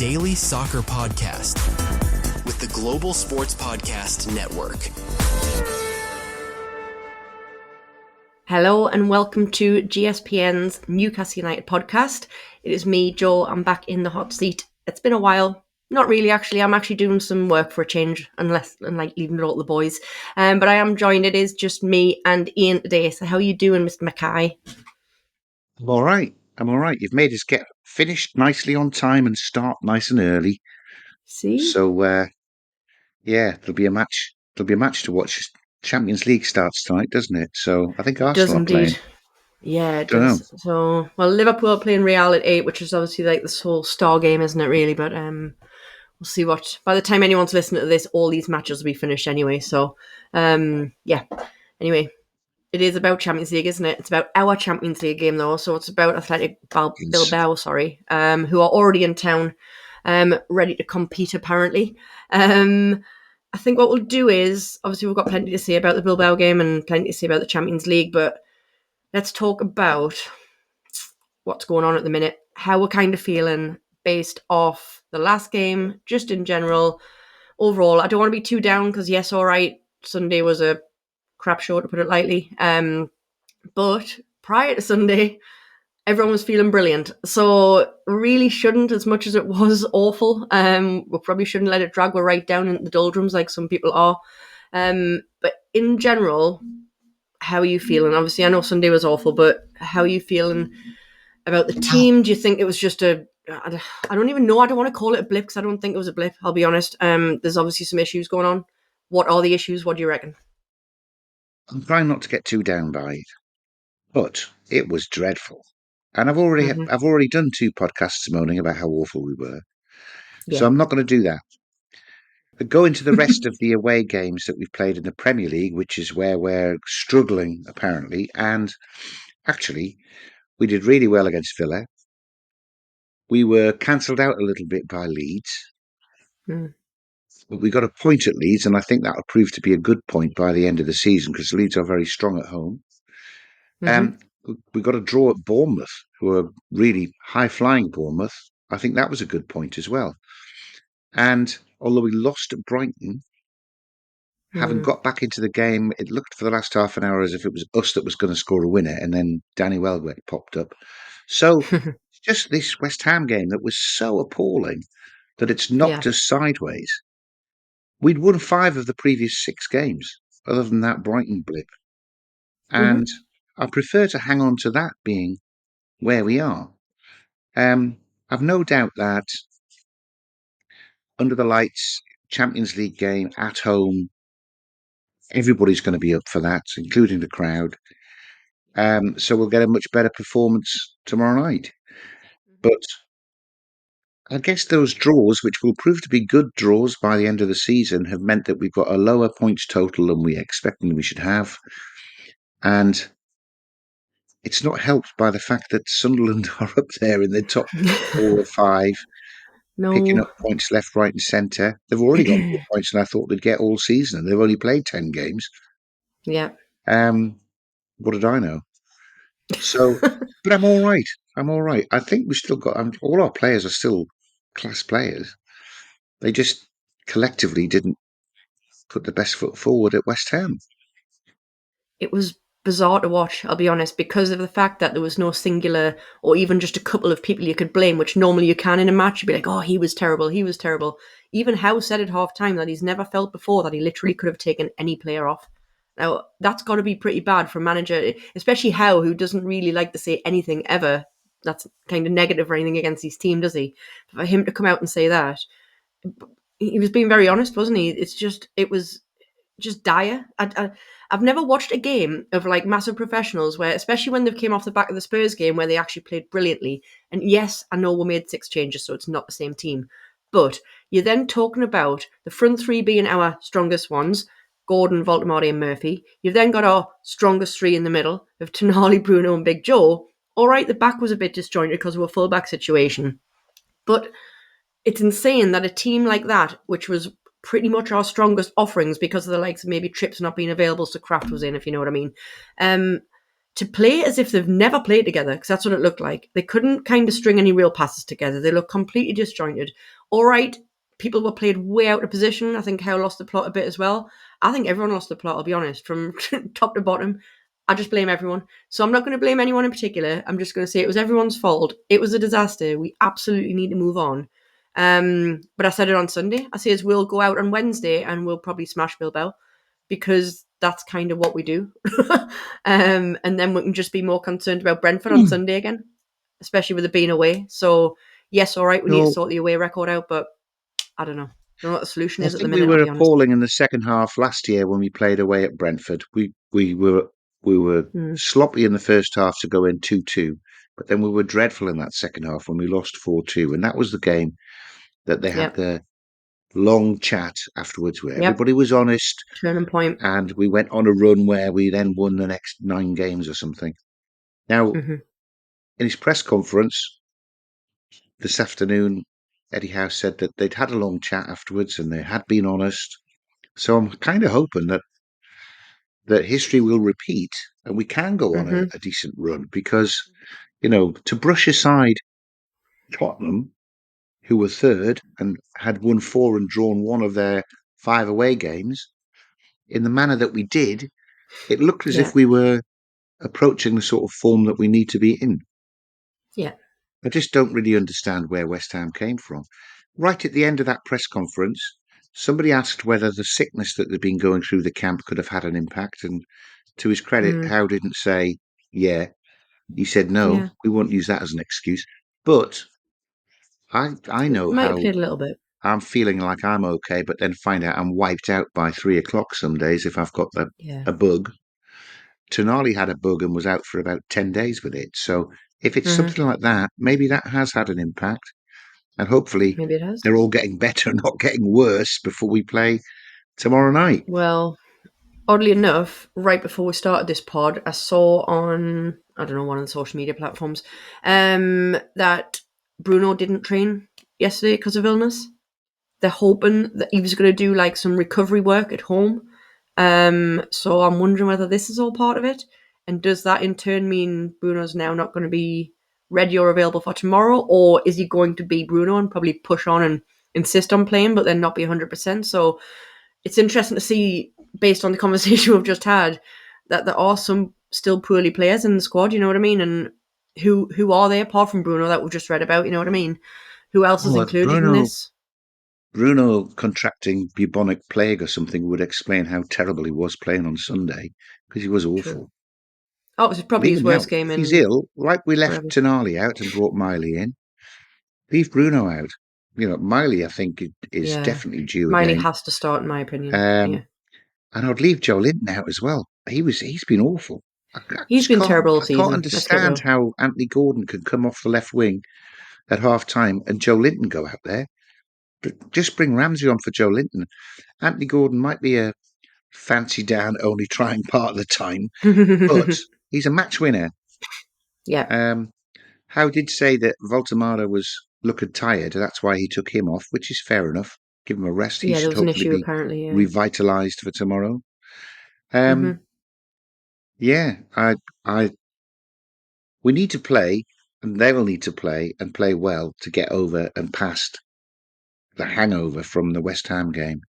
daily soccer podcast with the Global Sports Podcast Network. Hello and welcome to GSPN's Newcastle United podcast. It is me, Joe. I'm back in the hot seat. It's been a while. Not really, actually. I'm actually doing some work for a change, unlike leaving it all the boys. But I am joined. It is just me and Iain today. So how are you doing, Mr. Mackay? I'm all right. You've made us get finished nicely on time and start nice and early. See? So, there'll be a match. There'll be a match to watch. Champions League starts tonight, doesn't it? So I think It does Arsenal are playing. indeed. Yeah, it Don't know. does. So, well, Liverpool are playing Real at 8, which is obviously like this whole star game, isn't it, really? But we'll see what... By the time anyone's listening to this, all these matches will be finished anyway. So, yeah. Anyway, it is about Champions League, isn't it? It's about our Champions League game, though. So it's about Athletic Bilbao, who are already in town, ready to compete, apparently. I think what we'll do is, obviously we've got plenty to say about the Bilbao game and plenty to say about the Champions League, but let's talk about what's going on at the minute, how we're kind of feeling based off the last game, just in general. Overall, I don't want to be too down because, yes, all right, Sunday was a crap show, to put it lightly. But prior to Sunday, everyone was feeling brilliant. So really shouldn't, as much as it was awful, we probably shouldn't let it drag us right down into the doldrums like some people are. But in general, how are you feeling? Obviously, I know Sunday was awful, but how are you feeling about the team? Do you think it was just I don't even know. I don't want to call it a blip because I don't think it was a blip, I'll be honest. There's obviously some issues going on. What are the issues? What do you reckon? I'm trying not to get too down by it, but it was dreadful. And I've already done 2 podcasts moaning about how awful we were. Yeah. So I'm not going to do that. Go into the rest of the away games that we've played in the Premier League, which is where we're struggling, apparently. And actually, we did really well against Villa. We were cancelled out a little bit by Leeds. But we got a point at Leeds, and I think that'll prove to be a good point by the end of the season because Leeds are very strong at home. We got a draw at Bournemouth, who are really high-flying Bournemouth. I think that was a good point as well. And although we lost at Brighton, having got back into the game, it looked for the last half an hour as if it was us that was going to score a winner, and then Danny Welbeck popped up. So just this West Ham game that was so appalling that it's knocked us sideways. We'd won 5 of the previous 6 games, other than that Brighton blip. And I prefer to hang on to that being where we are. I've no doubt that under the lights, Champions League game at home, everybody's going to be up for that, including the crowd. So we'll get a much better performance tomorrow night. But I guess those draws, which will prove to be good draws by the end of the season, have meant that we've got a lower points total than we expected we should have. And it's not helped by the fact that Sunderland are up there in the top 4 or 5, picking up points left, right and centre. They've already got more points than I thought they'd get all season, and they've only played 10 games. Yeah. What did I know? So, but I'm all right. I think we've still got... all our players are still class players. They just collectively didn't put the best foot forward at West Ham. It was bizarre to watch, I'll be honest, because of the fact that there was no singular or even just a couple of people you could blame, which normally you can in a match. You'd be like, oh, he was terrible. Even Howe said at half-time that he's never felt before that he literally could have taken any player off. Now, that's got to be pretty bad for a manager, especially Howe, who doesn't really like to say anything ever that's kind of negative or anything against his team, does he? For him to come out and say that, he was being very honest, wasn't he? It was just dire. I've never watched a game of like massive professionals where, especially when they came off the back of the Spurs game where they actually played brilliantly. And yes, I know we made 6 changes, so it's not the same team. But you're then talking about the front 3 being our strongest ones, Gordon, Voldemort and Murphy. You've then got our strongest 3 in the middle of Tonali, Bruno and Big Joe. All right, the back was a bit disjointed because of a full-back situation. But it's insane that a team like that, which was pretty much our strongest offerings because of the likes of maybe Trips not being available, so Kraft was in, if you know what I mean. to play as if they've never played together, because that's what it looked like. They couldn't kind of string any real passes together. They looked completely disjointed. All right, people were played way out of position. I think Howe lost the plot a bit as well. I think everyone lost the plot, I'll be honest, from top to bottom. I just blame everyone. So I'm not going to blame anyone in particular. I'm just going to say it was everyone's fault. It was a disaster. We absolutely need to move on. But I said it on Sunday. I said we'll go out on Wednesday and we'll probably smash Bilbao, because that's kind of what we do. And then we can just be more concerned about Brentford on Sunday again, especially with it being away. So yes, all right, we need to sort the away record out, but I don't know. I don't know what the solution I is at the think we minute, were I'll be honest. appalling in the second half last year when we played away at Brentford. We were sloppy in the first half to go in 2-2, but then we were dreadful in that second half when we lost 4-2, and that was the game that they had Yep. the long chat afterwards where Yep. everybody was honest, Turning point. and we went on a run where we then won the next 9 games or something. Now, in his press conference this afternoon, Eddie Howe said that they'd had a long chat afterwards and they had been honest. So I'm kind of hoping that history will repeat and we can go on a decent run, because, to brush aside Tottenham, who were third and had won 4 and drawn 1 of their 5 away games, in the manner that we did, it looked as if we were approaching the sort of form that we need to be in. Yeah. I just don't really understand where West Ham came from. Right at the end of that press conference, somebody asked whether the sickness that they'd been going through the camp could have had an impact, and to his credit, Howe didn't say, yeah. He said, no, we won't use that as an excuse. But I know Might have how played a little bit. I'm feeling like I'm okay, but then find out I'm wiped out by 3:00 some days if I've got a bug. Tonali had a bug and was out for about 10 days with it. So if it's something like that, maybe that has had an impact. And hopefully Maybe it has. they're all getting better, not getting worse before we play tomorrow night. Well, oddly enough, right before we started this pod, I saw on, I don't know, one of the social media platforms, that Bruno didn't train yesterday because of illness. They're hoping that he was going to do like some recovery work at home. So I'm wondering whether this is all part of it. And does that in turn mean Bruno's now not going to be ready or available for tomorrow? Or is he going to be Bruno and probably push on and insist on playing, but then not be 100%? So it's interesting to see, based on the conversation we've just had, that there are some still poorly players in the squad, you know what I mean? And who are they apart from Bruno that we've just read about, you know what I mean? Who else is included in this? Bruno contracting bubonic plague or something would explain how terrible he was playing on Sunday, because he was awful. True. Oh, it was probably his worst game if in he's ill, like we left forever. Tonali out and brought Miley in, leave Bruno out. Miley, I think, is definitely due a Miley game. has to start, in my opinion. And I'd leave Joe Linton out as well. He's been awful. He's been terrible all I can't season. Let's get real. understand how Anthony Gordon could come off the left wing at half time and Joe Linton go out there. But just bring Ramsey on for Joe Linton. Anthony Gordon might be a fancy down, only trying part of the time, but he's a match winner. Yeah. Howe did say that Voltemara was looking tired. That's why he took him off, which is fair enough. Give him a rest. He Yeah, there should was an hopefully issue be apparently, yeah. revitalized for tomorrow. Yeah, we need to play, and they will need to play and play well to get over and past the hangover from the West Ham game.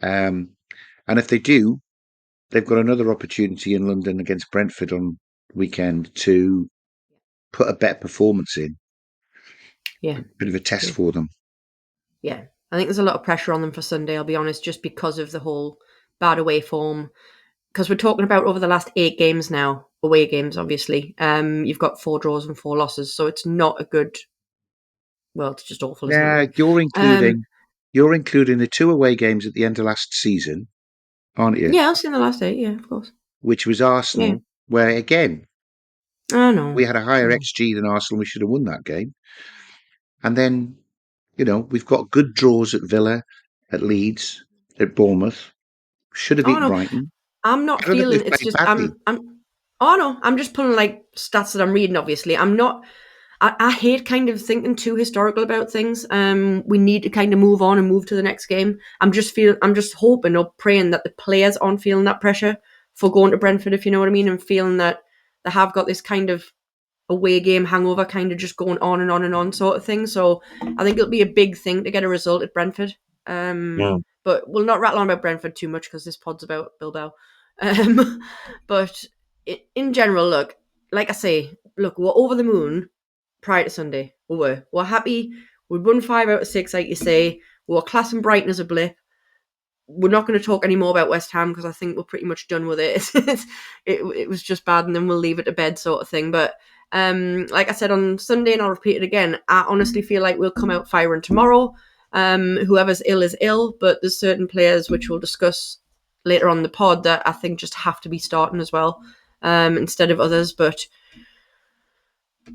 And if they do, they've got another opportunity in London against Brentford on weekend to put a better performance in. Yeah. A bit of a test for them. Yeah. I think there's a lot of pressure on them for Sunday, I'll be honest, just because of the whole bad away form. Because we're talking about over the last 8 games now, away games, obviously. You've got 4 draws and 4 losses, so it's not a good. Well, it's just awful, isn't it? Yeah, Really? you're including the 2 away games at the end of last season, aren't you? Yeah, I've seen the last 8. Yeah, of course. Which was Arsenal, Yeah. where again No. we had a higher XG than Arsenal. We should have won that game. And then, we've got good draws at Villa, at Leeds, at Bournemouth. Should have beaten No. Brighton. I'm not I don't think feeling we've it's played just badly. I'm just pulling like stats that I'm reading, obviously. I hate kind of thinking too historical about things. We need to kind of move on and move to the next game. I'm just hoping or praying that the players aren't feeling that pressure for going to Brentford, if you know what I mean, and feeling that they have got this kind of away game hangover, kind of just going on and on and on sort of thing. So I think it'll be a big thing to get a result at Brentford. But we'll not rattle on about Brentford too much because this pod's about Bilbao. But in general, look, like I say, look, we're over the moon prior to Sunday. We're happy. We won 5 out of 6, like you say. We're classing Brighton as a blip. We're not going to talk any more about West Ham because I think we're pretty much done with it. It was just bad, and then we'll leave it to bed sort of thing. But like I said on Sunday, and I'll repeat it again, I honestly feel like we'll come out firing tomorrow. Whoever's ill is ill, but there's certain players which we'll discuss later on in the pod that I think just have to be starting as well, instead of others. But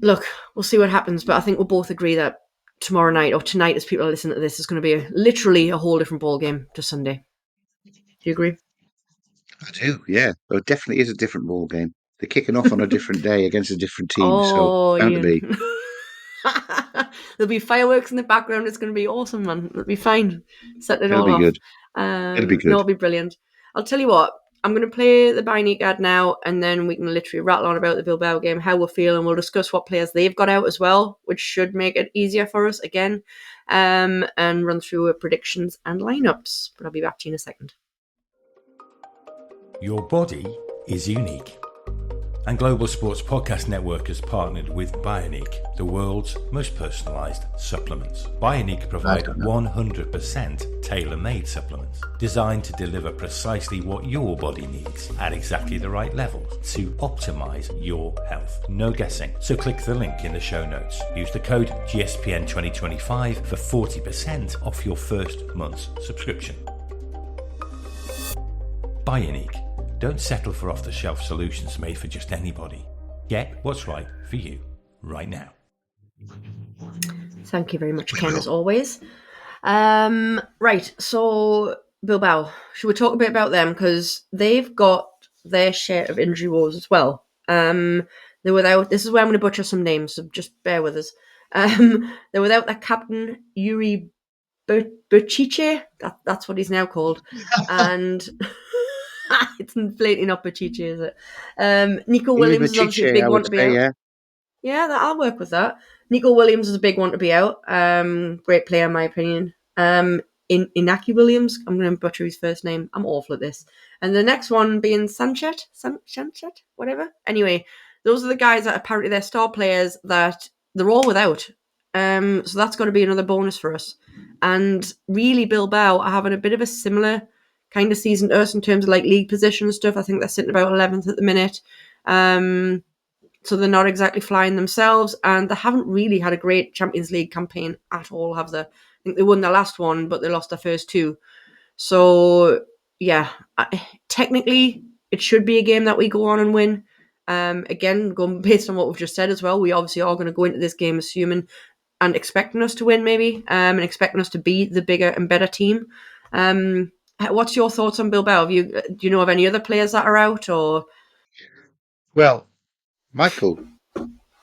look, we'll see what happens. But I think we'll both agree that tomorrow night, or tonight as people are listening to this, is going to be literally a whole different ball game to Sunday. Do you agree? I do, yeah. Well, it definitely is a different ball game. They're kicking off on a different day against a different team, so Oh, it's bound to be. Iain. There'll be fireworks in the background. It's going to be awesome, man. It'll be fine. Set it It'll all be off. good. It'll be No, good. it'll be brilliant. I'll tell you what. I'm going to play the Bioniq ad now, and then we can literally rattle on about the Bilbao game, how we're feeling. We'll discuss what players they've got out as well, which should make it easier for us again, and run through our predictions and lineups. But I'll be back to you in a second. Your body is unique. And Global Sports Podcast Network has partnered with Bioniq, the world's most personalised supplements. Bioniq provide 100% tailor-made supplements designed to deliver precisely what your body needs at exactly the right levels to optimise your health. No guessing. So click the link in the show notes. Use the code GSPN2025 for 40% off your first month's subscription. Bioniq. Don't settle for off-the-shelf solutions made for just anybody. Get what's right for you right now. Thank you very much, Ken, as always. Right, so Bilbao. Should we talk a bit about them? Because they've got their share of injury woes as well. They're without... This is where I'm going to butcher some names, so just bear with us. They're without their captain, Yuri Berchiche. That's what he's now called. And... it's inflating up Berchiche, is it? Nico Williams is obviously a big one to be out. Yeah, I'll work with that. Nico Williams is a big one to be out. Great player, in my opinion. Inaki Williams, I'm going to butcher his first name. I'm awful at this. And the next one being Sanchez, whatever. Anyway, those are the guys that apparently they're star players that they're all without. So that's got to be another bonus for us. And really, Bilbao are having a bit of a similar kind of season to us in terms of like league position and stuff. I think they're sitting about 11th at the minute. So they're not exactly flying themselves, and they haven't really had a great Champions League campaign at all, have they? I think they won their last one, but they lost their first 2. So, yeah, technically, it should be a game that we go on and win. Again, going based on what we've just said as well, we obviously are going to go into this game assuming and expecting us to win, maybe, and expecting us to be the bigger and better team. What's your thoughts on Bilbao? Do you know of any other players that are out, or? Well, Michael,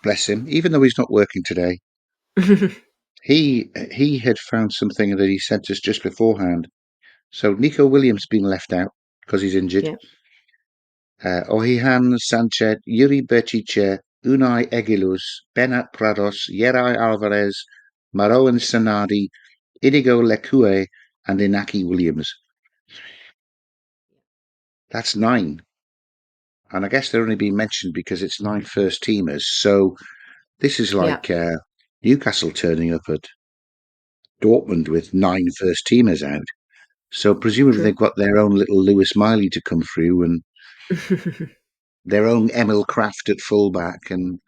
bless him, even though he's not working today, he had found something that he sent us just beforehand. So Nico Williams being left out because he's injured. Yeah. Ohihan Sanchez, Yuri Berchiche, Unai Egiluz, Benat Prados, Yeray Alvarez, Marouane Sanadi, Inigo Lekue, and Inaki Williams. That's 9. And I guess they're only being mentioned because it's 9 first teamers. So this is like Newcastle turning up at Dortmund with 9 first teamers out. So presumably they've got their own little Lewis Miley to come through and their own Emil Kraft at fullback, and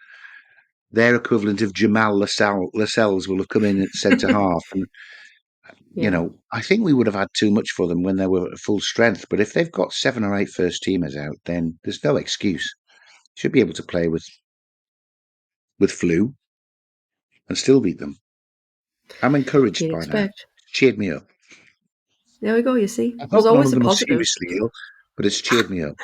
their equivalent of Jamal Lascelles will have come in at centre half. And you know, I think we would have had too much for them when they were at full strength. But if they've got 7 or 8 first teamers out, then there's no excuse. Should be able to play with flu and still beat them. I'm encouraged by that. It's cheered me up. There we go, you see. I There's hope none always of a them are positive. seriously ill, but it's cheered me up.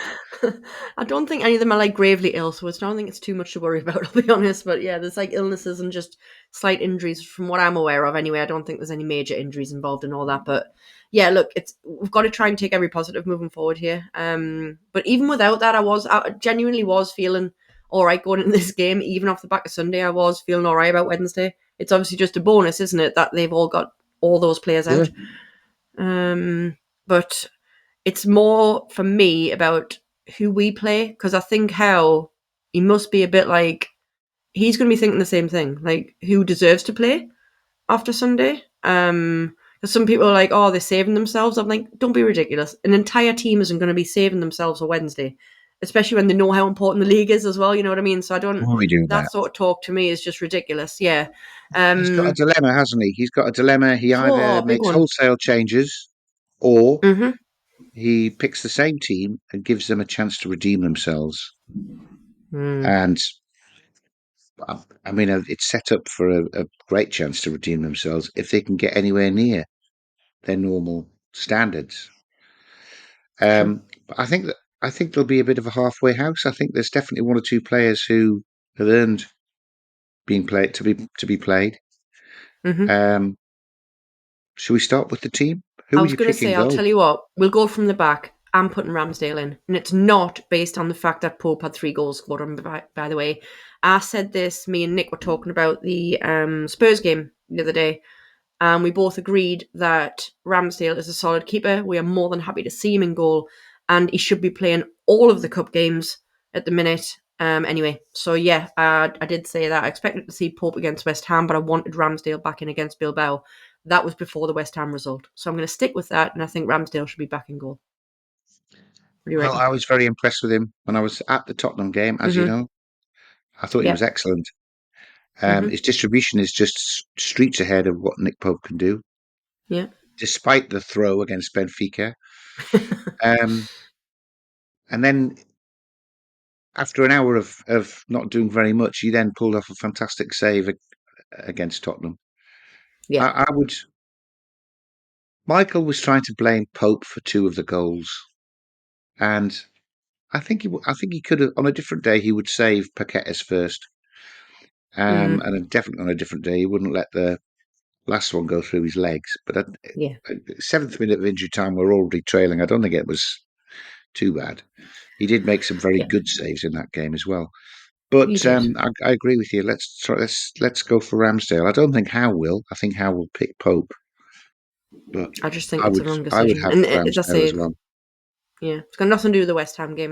I don't think any of them are like gravely ill, so I don't think it's too much to worry about, I'll be honest. But yeah, there's like illnesses and just slight injuries from what I'm aware of anyway. I don't think there's any major injuries involved in all that. But yeah, look, we've got to try and take every positive moving forward here. But even without that, I genuinely was feeling all right going into this game. Even off the back of Sunday, I was feeling all right about Wednesday. It's obviously just a bonus, isn't it, that they've all got all those players out. But it's more for me about who we play, because I think how he must be a bit like, he's going to be thinking the same thing, like who deserves to play after Sunday. Because some people are like, oh, they're saving themselves. I'm like, don't be ridiculous. An entire team isn't going to be saving themselves for Wednesday, especially when they know how important the league is as well. You know what I mean? So I don't. Why are we doing That that? sort of talk to me is just ridiculous. Yeah. He's got a dilemma, hasn't he? He's got a dilemma. He either Big makes one. wholesale changes, or Mm-hmm. he picks the same team and gives them a chance to redeem themselves. Mm. And I mean, it's set up for a great chance to redeem themselves if they can get anywhere near their normal standards. But I think there'll be a bit of a halfway house. I think there's definitely one or two players who have earned being played to be played. Mm-hmm. Should we start with the team? Who I are was you going to picking say, I'll goal? tell you what, we'll go from the back. I'm putting Ramsdale in. And it's not based on the fact that Pope had 3 goals scored on, by the way. I said this, me and Nick were talking about the Spurs game the other day, and we both agreed that Ramsdale is a solid keeper. We are more than happy to see him in goal, and he should be playing all of the cup games at the minute. Anyway, so yeah, I did say that. I expected to see Pope against West Ham, but I wanted Ramsdale back in against Bilbao. That was before the West Ham result. So I'm going to stick with that, and I think Ramsdale should be back in goal. What do you Well, reckon? I was very impressed with him when I was at the Tottenham game, as you Mm-hmm. know. I thought he was Yeah. excellent. Mm-hmm. His distribution is just streets ahead of what Nick Pope can do, Yeah. despite the throw against Benfica. Um, and then after an hour of not doing very much, he then pulled off a fantastic save against Tottenham. Yeah. I would. Michael was trying to blame Pope for 2 of the goals, and I think he could have on a different day he would save Paquetas first, Mm. and definitely on a different day he wouldn't let the last one go through his legs. But 7th minute of injury time, we're already trailing. I don't think it was too bad. He did make some very Yeah. good saves in that game as well. He But did. I agree with you. Let's go for Ramsdale. I don't think Howe will. I think Howe will pick Pope, but I just think it's a wrong I would decision. have And as I Ramsdale as say, well. yeah, it's got nothing to do with the West Ham game.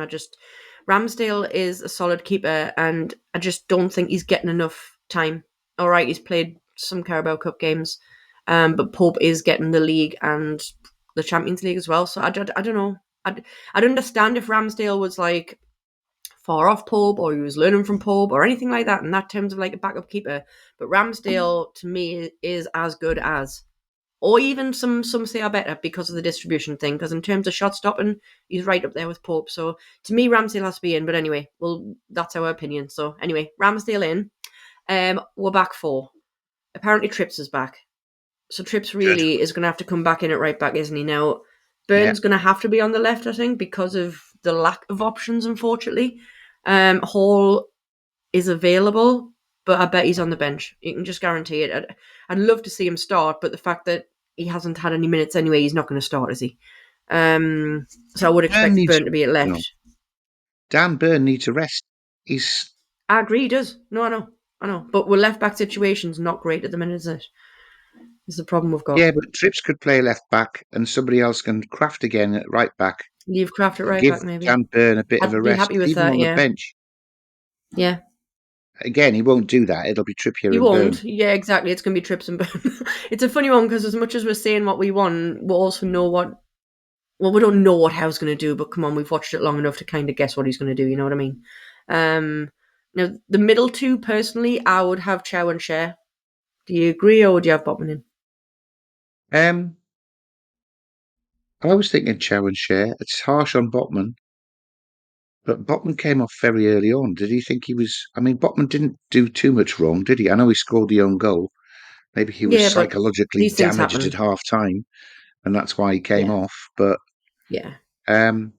Ramsdale is a solid keeper, and I just don't think he's getting enough time. All right, he's played some Carabao Cup games, but Pope is getting the league and the Champions League as well. So I don't know. I'd understand if Ramsdale was like far off Pope, or he was learning from Pope, or anything like that in that terms of like a backup keeper. But Ramsdale to me is as good as, or even some say are better because of the distribution thing. Because in terms of shot stopping, he's right up there with Pope. So to me, Ramsdale has to be in. But anyway, well, that's our opinion. So anyway, Ramsdale in. We're back 4. Apparently, Trips is back. So Trips Good. really is going to have to come back in at right back, isn't he? Now, Yeah. Byrne's going to have to be on the left, I think, because of the lack of options, unfortunately. Hall is available, but I bet he's on the bench. You can just guarantee it. I'd love to see him start, but the fact that he hasn't had any minutes anyway, he's not going to start, is he? So I would Burn expect needs, Burn to be at you know, left. Dan Burn needs a rest. He's I agree, he does. No, I know. But we're left back situation's not great at the minute, is it? Is the problem we've got. Yeah, but Trips could play left back, and somebody else can craft again at right back. Leave Kraft at right Give back, maybe. Dan Burn a bit of a I'd be rest, happy with even that, on the yeah. bench. Yeah. Again, he won't do that. It'll be Trippier You and Burn. won't. Yeah, exactly. It's going to be Trips and Burn. It's a funny one because as much as we're saying what we want, we also know what. Well, we don't know what Howe's going to do, but come on, we've watched it long enough to kind of guess what he's going to do. You know what I mean? Now, the middle two, personally, I would have Chow and Cher. Do you agree, or would you have Botman in? Um, I was thinking Chow and Share. It's harsh on Botman, but Botman came off very early on. Did he think he was? I mean, Botman didn't do too much wrong, did he? I know he scored the own goal. Maybe he was Yeah, but psychologically these things damaged at happen. half time, and that's why he came Yeah, off. But yeah. um,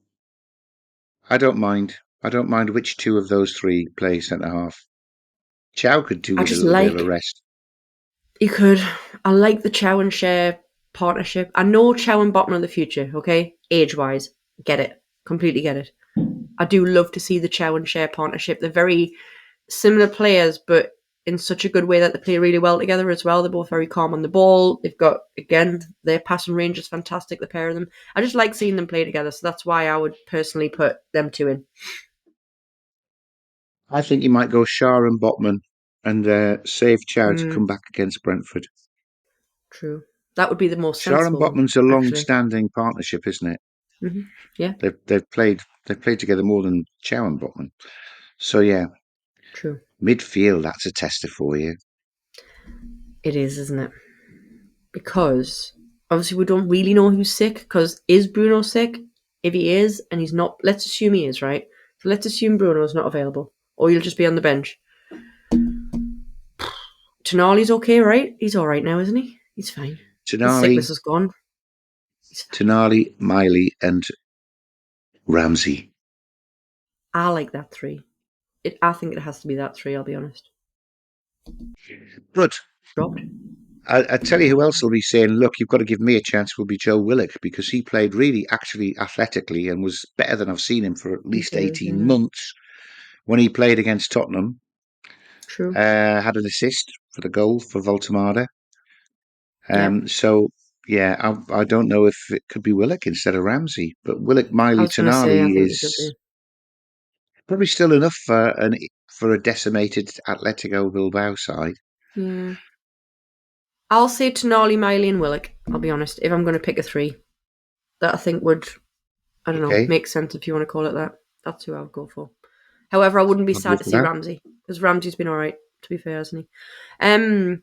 I don't mind. I don't mind which 2 of those 3 play centre half. Chow could do I with a just little bit of a like, rest. you could, I like the Chow and Cher partnership. I know Chow and Botman are the future, okay? Age-wise. Get it. Completely get it. I do love to see the Chow and Cher partnership. They're very similar players, but in such a good way that they play really well together as well. They're both very calm on the ball. They've got, again, their passing range is fantastic, the pair of them. I just like seeing them play together, so that's why I would personally put them two in. I think you might go Shah and Botman and save Chow to come back against Brentford. True. That would be the most Shah and sensible one, Botman's a actually. long-standing partnership, isn't it? Mm-hmm. Yeah, They've played together more than Chow and Botman. So yeah, true. midfield, that's a tester for you. It is, isn't it? Because obviously we don't really know who's sick, because is Bruno sick? If he is, and he's not, let's assume he is, right? So let's assume Bruno's not available, or he'll just be on the bench. Tonali's okay, right? He's all right now, isn't he? He's fine. His sickness is gone. Tonali, Miley, and Ramsey. I like that three. I think it has to be that three, I'll be honest. But Dropped. I tell you who else will be saying, look, you've got to give me a chance, will be Joe Willock, because he played really actually athletically and was better than I've seen him for at least 18 months when he played against Tottenham. True. Had an assist for the goal for Voltemada. So, yeah, I don't know if it could be Willock instead of Ramsey, but Willock, I Miley, was going to say, I Tonali think it could is be. probably still enough for a decimated Atletico Bilbao side. Yeah. I'll say Tonali, Miley, and Willock, I'll be honest, if I'm going to pick a three. That I think would, I don't know, Okay. make sense if you want to call it that. That's who I would go for. However, I wouldn't be sad to see Ramsey, because Ramsey's been all right, to be fair, hasn't he?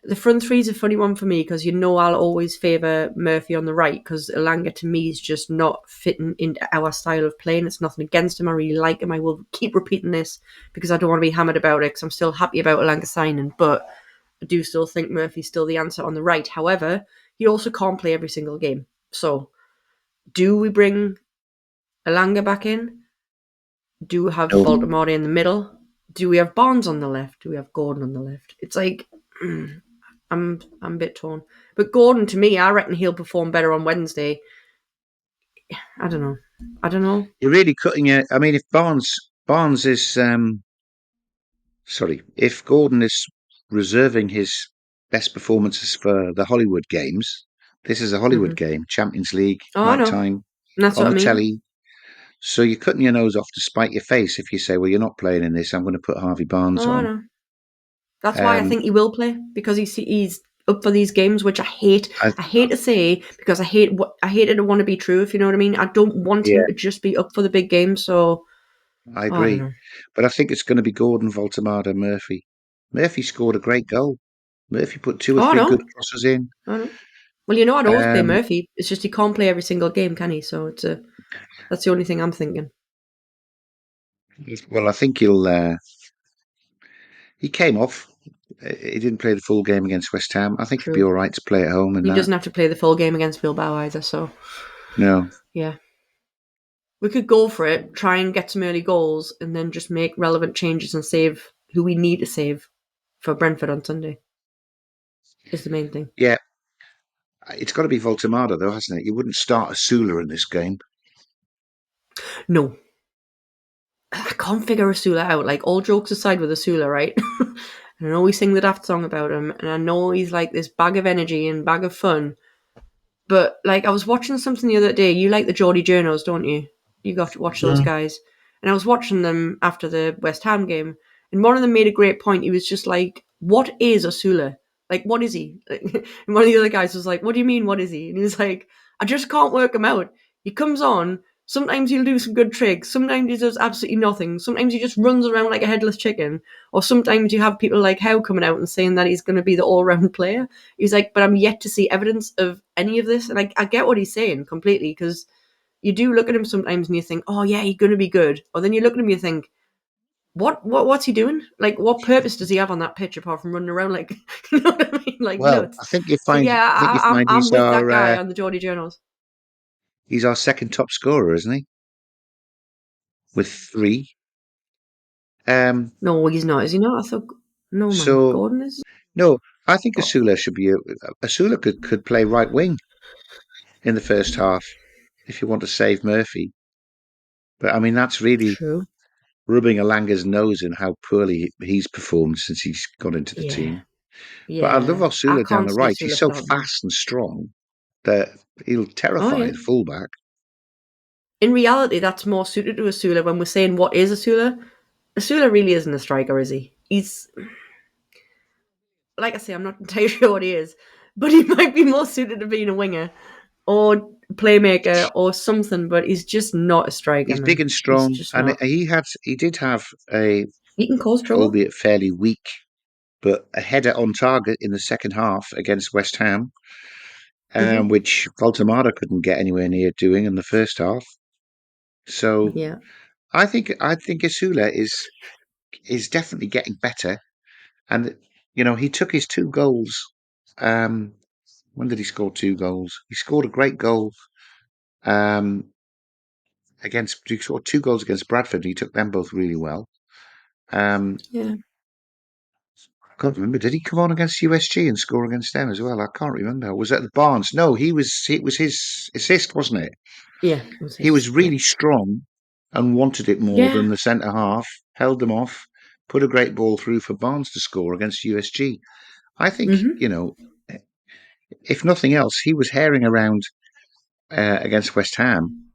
The front three's a funny one for me, because I'll always favour Murphy on the right, because Elanga to me is just not fitting into our style of playing. It's nothing against him. I really like him. I will keep repeating this because I don't want to be hammered about it, because I'm still happy about Elanga signing, but I do still think Murphy's still the answer on the right. However, he also can't play every single game. So, do we bring Elanga back in? Do we have Voltemada in the middle? Do we have Barnes on the left? Do we have Gordon on the left? It's like, I'm a bit torn. But Gordon, to me, I reckon he'll perform better on Wednesday. I don't know. You're really cutting it. I mean, if Barnes is if Gordon is reserving his best performances for the Hollywood games, this is a Hollywood game, Champions League, Oh, I night know. time, And that's on what the I mean. telly. So you're cutting your nose off to spite your face if you say, well, you're not playing in this, I'm going to put Harvey Barnes Oh, I on. know. That's why I think he will play, because he's up for these games, which I hate. I hate to say, because I hate it to want to be true, if you know what I mean. I don't want him to just be up for the big games, so I I agree. don't know. But I think it's going to be Gordon, Voltemada, Murphy. Murphy scored a great goal. Murphy put two or Oh, I three good know. crosses in. I know. Well, I'd always play Um, Murphy. It's just he can't play every single game, can he? So that's the only thing I'm thinking. well, I think he came off. He didn't play the full game against West Ham. I think he'd be True. all right to play at home in He that. doesn't have to play the full game against Bilbao either, so No. yeah. We could go for it, try and get some early goals, and then just make relevant changes and save who we need to save for Brentford on Sunday. Is the main thing. Yeah. It's got to be Voltemada, though, hasn't it? You wouldn't start Asula in this game. No. I can't figure Asula out. Like, all jokes aside with Asula, right? I know we sing the daft song about him, and I know he's like this bag of energy and bag of fun. But, like, I was watching something the other day. You like the Geordie Journos, don't you? You got to watch those guys. And I was watching them after the West Ham game, and one of them made a great point. He was just like, what is Asula? Like, what is he? And one of the other guys was like, what do you mean, what is he? And he was like, I just can't work him out. He comes on, sometimes he'll do some good tricks, sometimes he does absolutely nothing, sometimes he just runs around like a headless chicken, or sometimes you have people like Howe coming out and saying that he's going to be the all-round player. He's like, but I'm yet to see evidence of any of this. And I get what he's saying completely, because you do look at him sometimes and you think, oh yeah, he's going to be good. Or then you look at him and you think, what's he doing? Like, what purpose does he have on that pitch apart from running around like, you know what I mean? Like, Well, nuts. I think you So find yeah, I'm he's with that guy on the Geordie Journals. he's our second top scorer, isn't he? With 3. No, he's not. Is he not? I thought, no man, So Gordon is. no, I think Oh, Asula should be Asula could play right wing in the first half if you want to save Murphy. But I mean, that's really True. rubbing Alanga's nose in how poorly he's performed since he's got into the Yeah. team. But I love Yeah. I Asula down can't the see right. He's Asula so starting them. fast and strong that he'll Oh, terrify yeah. the fullback. In reality, that's more suited to Asula when we're saying what is Asula. Asula really isn't a striker, is he? He's, like I say, I'm not entirely sure what he is, but he might be more suited to being a winger or playmaker or something, but he's just not a striker, He's big man. and He's strong, just and not. he did have a, He can cause trouble. albeit fairly weak, but a header on target in the second half against West Ham, Hmm. which Voltemada couldn't get anywhere near doing in the first half. So Yeah. I think Asula is definitely getting better, and he took his 2 goals. Um, when did he score 2 goals? He scored a great goal um, he scored 2 goals against Bradford. And he took them both really well. Um, Yeah. I can't remember. Did he come on against USG and score against them as well? I can't remember. Was that the Barnes? No, he was. It was his assist, wasn't it? Yeah. It was He was his. Yeah. really strong and wanted it more Yeah. than the centre half. Held them off. Put a great ball through for Barnes to score against USG. I think Hmm. if nothing else, he was herring around against West Ham,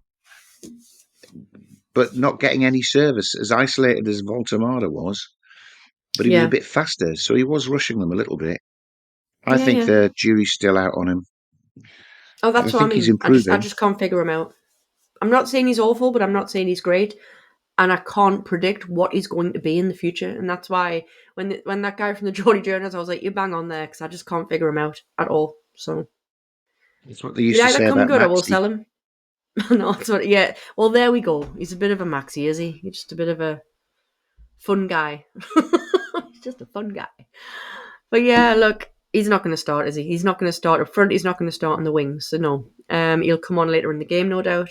but not getting any service. As isolated as Voltemada was, but he was a Yeah. bit faster, so he was rushing them a little bit. I Yeah. think Yeah. the jury's still out on him, Oh, but I that's what I think he's mean. I improving. just can't figure him out. I'm not saying he's awful, but I'm not saying he's great. And I can't predict what he's going to be in the future. And that's why when that guy from the Geordie Journals, I was like, you bang on there, because I just can't figure him out at all. So That's what they he'll used to either say come about good or we'll Maxi. sell him. No, that's what. Yeah. Well, there we go. He's a bit of a maxi, is he? He's just a bit of a fun guy. He's just a fun guy. But yeah, look, he's not going to start, is he? He's not going to start up front. He's not going to start on the wings. So no, he'll come on later in the game, no doubt.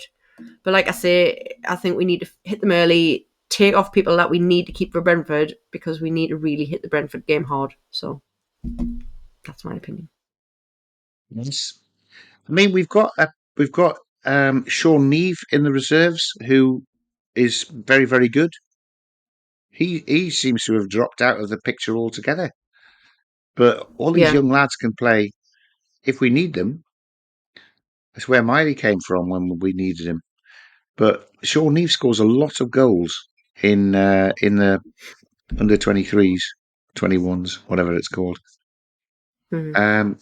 But like I say, I think we need to hit them early, take off people that we need to keep for Brentford, because we need to really hit the Brentford game hard. So that's my opinion. Yes, I mean we've got Sean Neve in the reserves, who is very very good. He seems to have dropped out of the picture altogether. But all these Yeah. young lads can play if we need them. That's where Miley came from when we needed him. But Sean Neve scores a lot of goals in the under 23s, 21s, whatever it's called. Mhm. Um,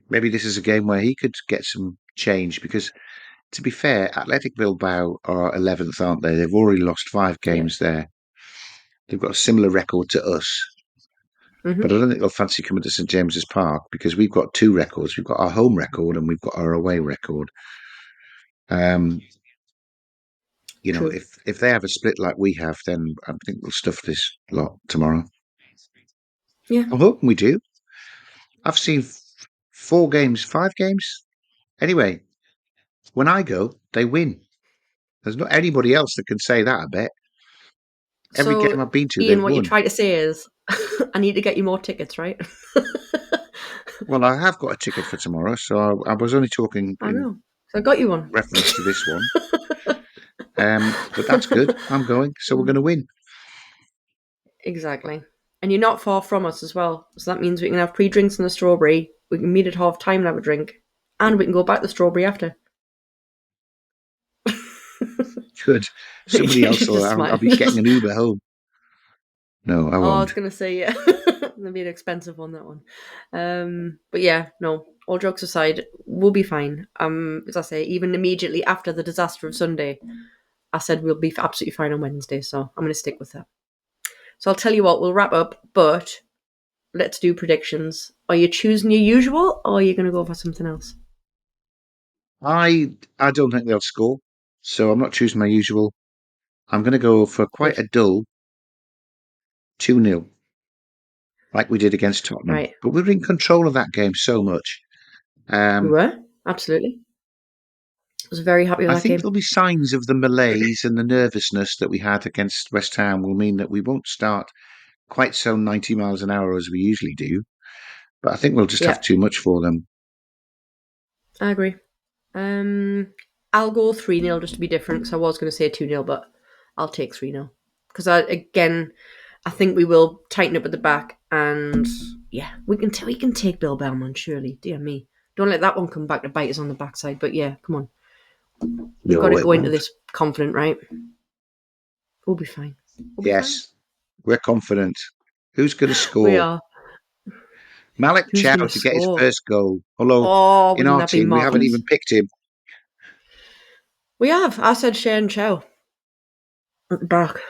maybe this is a game where he could get some change because, to be fair, Athletic Bilbao are 11th, aren't they? They've already lost 5 games Yeah. there. They've got a similar record to us, but I Hmm. don't think they'll fancy coming to St James's Park because we've got 2 records. We've got our home record and we've got our away record. Um, True. if they have a split like we have, then I think we'll stuff this lot tomorrow. Yeah. I'm hoping we do. I've seen 4 games, 5 games. Anyway, when I go, they win. There's not anybody else that can say that, I bet. Every game So, I've been to, they've Ian, what you won. try to say is, I need to get you more tickets, right? Well, I have got a ticket for tomorrow, so I was only talking I in know. So I got you one. reference to this one. But that's good. I'm going, so we're going to win. Exactly. And you're not far from us as well. So that means we can have pre-drinks and a strawberry. We can meet at half time and have a drink. And we can go back to the strawberry after. Good. Somebody You're else will. just I'll smiling. be getting an Uber home. No, I Oh, I won't. was going to say, yeah. It'll be an expensive one, that one. But yeah, no. All jokes aside, we'll be fine. As I say, even immediately after the disaster of Sunday, I said we'll be absolutely fine on Wednesday. So I'm going to stick with that. So I'll tell you what, we'll wrap up, but let's do predictions. Are you choosing your usual, or are you going to go for something else? I don't think they'll score, so I'm not choosing my usual. I'm going to go for quite Good. a dull 2-0, like we did against Tottenham. Right. But we were in control of that game so much. We Um, were. Absolutely. I was very happy with I that think game. there'll be signs of the malaise and the nervousness that we had against West Ham will mean that we won't start quite so 90 miles an hour as we usually do. But I think we'll just have Yeah, too much for them. I agree. Um, I'll go 3-0 just to be different, because I was going to say 2-0, but I'll take 3-0. Because I think we will tighten up at the back, and yeah, we can take Bilbao, man, surely. Dear me. Don't let that one come back to bite us on the backside, but yeah, come on. We've got to go into this confident, right? We'll be fine. Yes, we're confident. Who's going to score? We are. Malik Who's Chow gonna to get his score? first goal. Although Oh, in wouldn't our that be team, we haven't marvellous? even picked him. We have. I said Shane Chow at the back.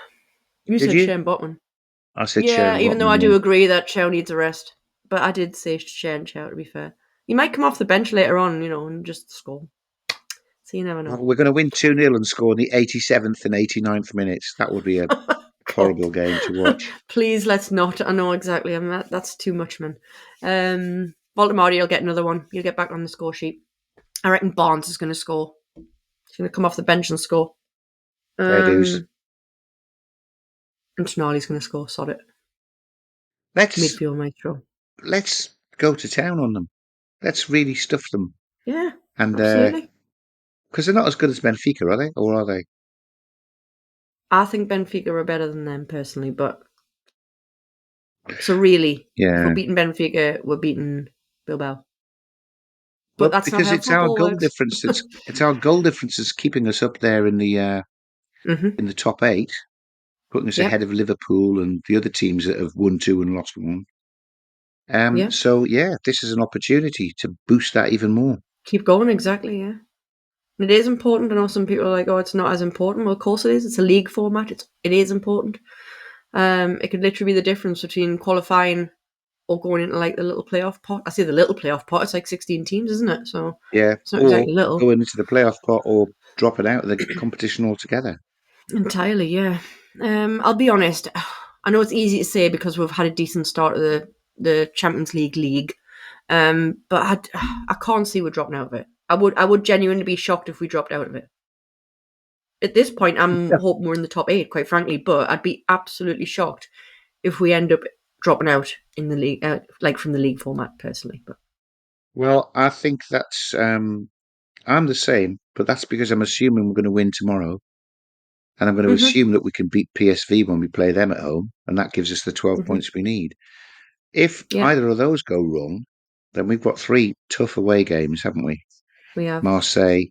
You Did said you? Shane Botman. I said Yeah, Sharon even though Botman, I do yeah. agree that Chow needs a rest. But I did say Shane Chow, to be fair. He might come off the bench later on, and just score. So you never know. Well, we're going to win 2-0 and score in the 87th and 89th minutes. That would be a horrible game to watch. Please, let's not. I know exactly. That's too much, man. Baltimore, you'll get another one. You'll get back on the score sheet. I reckon Barnes is going to score. He's going to come off the bench and score. Fair dues. And Tonali's going to score. Sod it. Let's Midfield maestro. go to town on them. Let's really stuff them. Yeah, And absolutely. because they're not as good as Benfica, are they? Or are they? I think Benfica are better than them personally, but so really, if Yeah. we're beating Benfica, we're beating Bilbao. But Well, that's not because how it's our football goal works. difference. It's our goal difference that's keeping us up there in the top 8, putting us ahead of Liverpool and the other teams that have won 2 and lost 1. Yeah. So yeah, this is an opportunity to boost that even more. Keep going, exactly, yeah. It is important. I know some people are like, oh, it's not as important. Well, of course it is. It's a league format. It is important. It could literally be the difference between qualifying or going into like the little playoff pot. I say the little playoff pot. It's like 16 teams, isn't it? So Yeah, it's not or exactly little. going into the playoff pot or dropping out of the competition altogether. Entirely, yeah. I'll be honest. I know it's easy to say because we've had a decent start of the Champions League. But I can't see we're dropping out of it. I would genuinely be shocked if we dropped out of it. At this point, I'm hoping we're in the top 8, quite frankly, but I'd be absolutely shocked if we end up dropping out in the league, like from the league format, personally. But Well, I think that's I'm the same, but that's because I'm assuming we're going to win tomorrow, and I'm going to assume that we can beat PSV when we play them at home, and that gives us the 12 points we need. If either of those go wrong, then we've got 3 tough away games, haven't we? we have Marseille,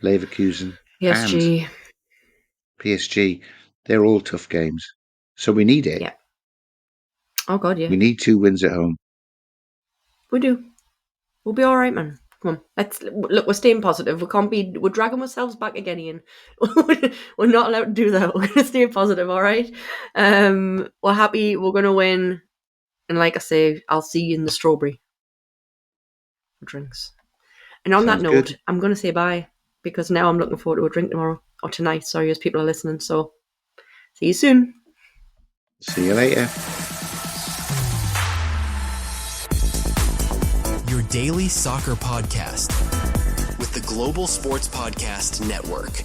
Leverkusen, and PSG. PSG. They're all tough games, so we need it. Yeah. Oh God, yeah. We need 2 wins at home. We do. We'll be all right, man. Come on, look. We're staying positive. We're dragging ourselves back again, Ian. We're not allowed to do that. We're gonna stay positive, all right? We're happy. We're gonna win, and like I say, I'll see you in the strawberry drinks. And on that note, Good. I'm gonna say bye because now I'm looking forward to a drink tomorrow or tonight. Sorry, as people are listening. So, see you soon. See you later. Your daily soccer podcast with the Global Sports Podcast Network.